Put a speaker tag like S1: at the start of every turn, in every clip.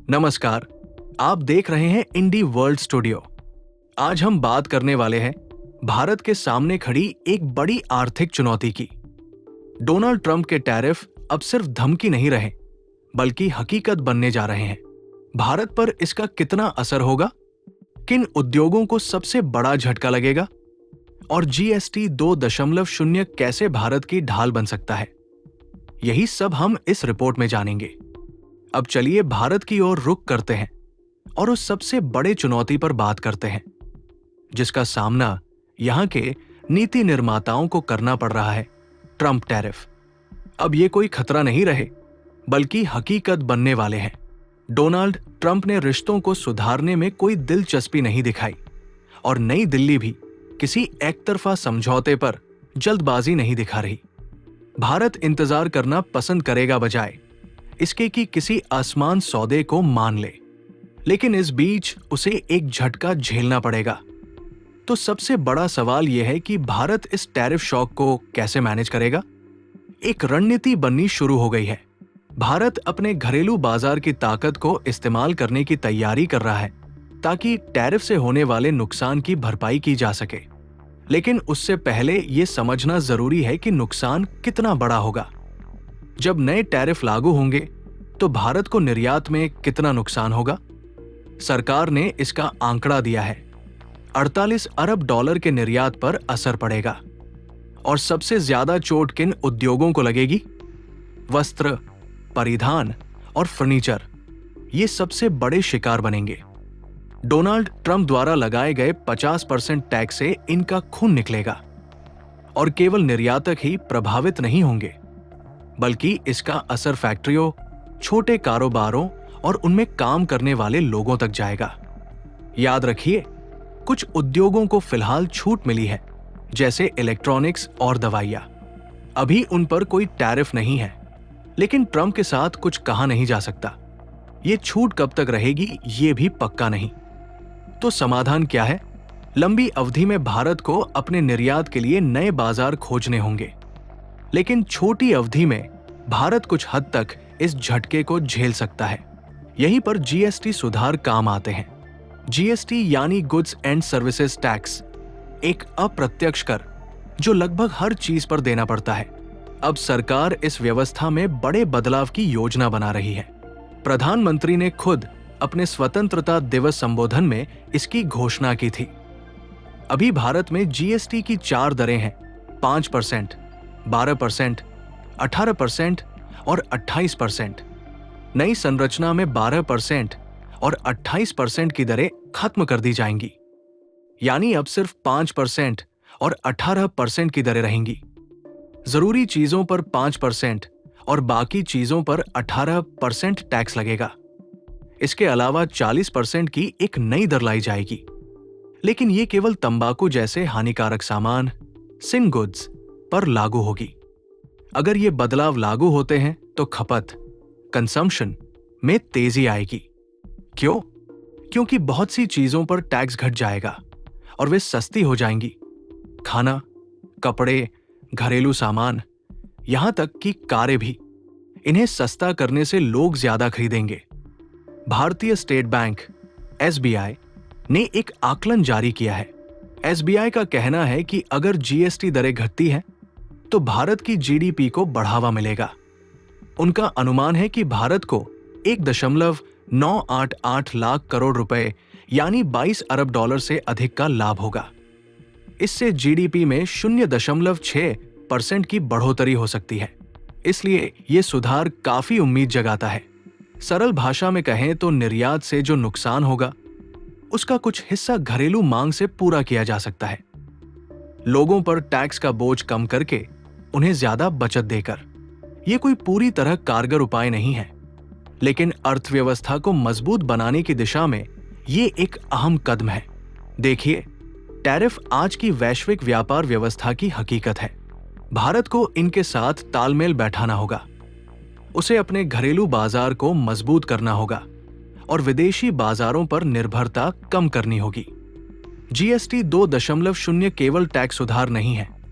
S1: नमस्कार, आप देख रहे हैं इंडी वर्ल्ड स्टूडियो। आज हम बात करने वाले हैं भारत के सामने खड़ी एक बड़ी आर्थिक चुनौती की। डोनाल्ड ट्रंप के टैरिफ अब सिर्फ धमकी नहीं रहे, बल्कि हकीकत बनने जा रहे हैं। भारत पर इसका कितना असर होगा, किन उद्योगों को सबसे बड़ा झटका लगेगा और जीएसटी 2.0 कैसे भारत की ढाल बन सकता है, यही सब हम इस रिपोर्ट में जानेंगे। अब चलिए भारत की ओर रुख करते हैं और उस सबसे बड़े चुनौती पर बात करते हैं जिसका सामना यहां के नीति निर्माताओं को करना पड़ रहा है, ट्रंप टैरिफ। अब ये कोई खतरा नहीं रहे, बल्कि हकीकत बनने वाले हैं। डोनाल्ड ट्रंप ने रिश्तों को सुधारने में कोई दिलचस्पी नहीं दिखाई और नई दिल्ली भी किसी एकतरफा समझौते पर जल्दबाजी नहीं दिखा रही। भारत इंतजार करना पसंद करेगा बजाय इसके कि किसी आसमान सौदे को मान ले, लेकिन इस बीच उसे एक झटका झेलना पड़ेगा। तो सबसे बड़ा सवाल यह है कि भारत इस टैरिफ शॉक को कैसे मैनेज करेगा। एक रणनीति बननी शुरू हो गई है। भारत अपने घरेलू बाजार की ताकत को इस्तेमाल करने की तैयारी कर रहा है ताकि टैरिफ से होने वाले नुकसान की भरपाई की जा सके। लेकिन उससे पहले यह समझना जरूरी है कि नुकसान कितना बड़ा होगा। जब नए टैरिफ लागू होंगे तो भारत को निर्यात में कितना नुकसान होगा। सरकार ने इसका आंकड़ा दिया है, 48 अरब डॉलर के निर्यात पर असर पड़ेगा। और सबसे ज्यादा चोट किन उद्योगों को लगेगी? वस्त्र, परिधान और फर्नीचर, ये सबसे बड़े शिकार बनेंगे। डोनाल्ड ट्रंप द्वारा लगाए गए 50% टैक्स से इनका खून निकलेगा और केवल निर्यातक ही प्रभावित नहीं होंगे, बल्कि इसका असर फैक्ट्रियों, छोटे कारोबारों और उनमें काम करने वाले लोगों तक जाएगा। याद रखिए, कुछ उद्योगों को फिलहाल छूट मिली है, जैसे इलेक्ट्रॉनिक्स और दवाइयां। अभी उन पर कोई टैरिफ नहीं है, लेकिन ट्रंप के साथ कुछ कहा नहीं जा सकता। ये छूट कब तक रहेगी, ये भी पक्का नहीं। तो समाधान क्या है? लंबी अवधि में भारत को अपने निर्यात के लिए नए बाजार खोजने होंगे, लेकिन छोटी अवधि में भारत कुछ हद तक इस झटके को झेल सकता है। यहीं पर जीएसटी सुधार काम आते हैं। जीएसटी यानी गुड्स एंड सर्विसेज टैक्स, एक अप्रत्यक्ष कर जो लगभग हर चीज पर देना पड़ता है। अब सरकार इस व्यवस्था में बड़े बदलाव की योजना बना रही है। प्रधानमंत्री ने खुद अपने स्वतंत्रता दिवस संबोधन में इसकी घोषणा की थी। अभी भारत में जीएसटी की 4 दरें हैं, 5%, 12%, 18% और 28%। नई संरचना में 12% और 28% की दरें खत्म कर दी जाएंगी, यानी अब सिर्फ 5% और 18% की दरें रहेंगी। जरूरी चीजों पर 5% और बाकी चीजों पर 18% टैक्स लगेगा। इसके अलावा 40% की एक नई दर लाई जाएगी, लेकिन ये केवल तंबाकू जैसे हानिकारक सामान, सिन गुड्स पर लागू होगी। अगर ये बदलाव लागू होते हैं तो खपत, कंजम्पशन में तेजी आएगी। क्यों? क्योंकि बहुत सी चीजों पर टैक्स घट जाएगा और वे सस्ती हो जाएंगी। खाना, कपड़े, घरेलू सामान, यहां तक कि कारें भी। इन्हें सस्ता करने से लोग ज्यादा खरीदेंगे। भारतीय स्टेट बैंक एसबीआई ने एक आकलन जारी किया है। एसबीआई का कहना है कि अगर जीएसटी दरें घटती हैं तो भारत की जीडीपी को बढ़ावा मिलेगा। उनका अनुमान है कि भारत को 1.988 लाख करोड़ रुपए यानी 22 अरब डॉलर से अधिक का लाभ होगा। इससे जीडीपी में 0.6% की बढ़ोतरी हो सकती है। इसलिए ये सुधार काफी उम्मीद जगाता है। सरल भाषा में कहें तो निर्यात से जो नुकसान होगा उसका कुछ हिस्सा घरेलू मांग से पूरा किया जा सकता है। लोगों पर टैक्स का बोझ कम करके उन्हें ज्यादा बचत देकर। यह कोई पूरी तरह कारगर उपाय नहीं है, लेकिन अर्थव्यवस्था को मजबूत बनाने की दिशा में ये एक अहम कदम है। देखिए, टैरिफ आज की वैश्विक व्यापार व्यवस्था की हकीकत है। भारत को इनके साथ तालमेल बैठाना होगा। उसे अपने घरेलू बाजार को मजबूत करना होगा और विदेशी बाजारों पर निर्भरता कम करनी होगी। जीएसटी 2.0 केवल टैक्स सुधार नहीं है,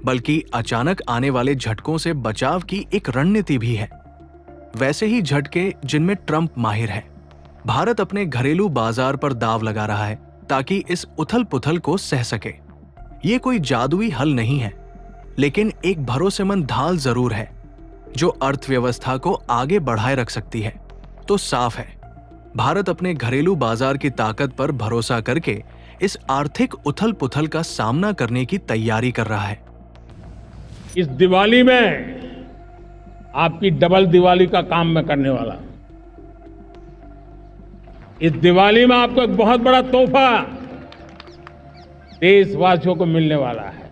S1: बल्कि अचानक आने वाले झटकों से बचाव की एक रणनीति भी है। वैसे ही झटके जिनमें ट्रंप माहिर है। भारत अपने घरेलू बाजार पर दांव लगा रहा है ताकि इस उथल-पुथल को सह सके। ये कोई जादुई हल नहीं है, लेकिन एक भरोसेमंद ढाल जरूर है जो अर्थव्यवस्था को आगे बढ़ाए रख सकती है। तो साफ है, भारत अपने घरेलू बाजार की ताकत पर भरोसा करके इस आर्थिक उथल-पुथल का सामना करने की तैयारी कर रहा है।
S2: इस दिवाली में आपकी डबल दिवाली का काम मैं करने वाला हूं। इस दिवाली में आपको एक बहुत बड़ा तोहफा देशवासियों को मिलने वाला है।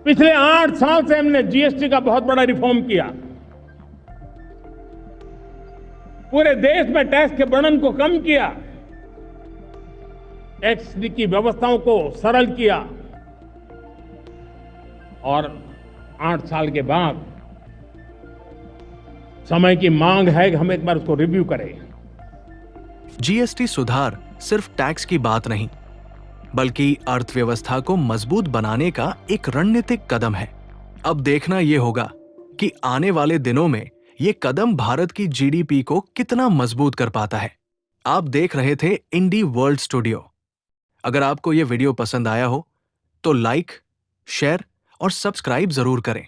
S2: पिछले 8 साल से हमने जीएसटी का बहुत बड़ा रिफॉर्म किया। पूरे देश में टैक्स के बर्डन को कम किया, टैक्स की व्यवस्थाओं को सरल किया और 8 साल के बाद समय की मांग है कि हम एक बार उसको रिव्यू करें।
S1: जीएसटी सुधार सिर्फ टैक्स की बात नहीं, बल्कि अर्थव्यवस्था को मजबूत बनाने का एक रणनीतिक कदम है। अब देखना यह होगा कि आने वाले दिनों में यह कदम भारत की जीडीपी को कितना मजबूत कर पाता है। आप देख रहे थे इंडी वर्ल्ड स्टूडियो। अगर आपको यह वीडियो पसंद आया हो तो लाइक, शेयर और सब्सक्राइब जरूर करें।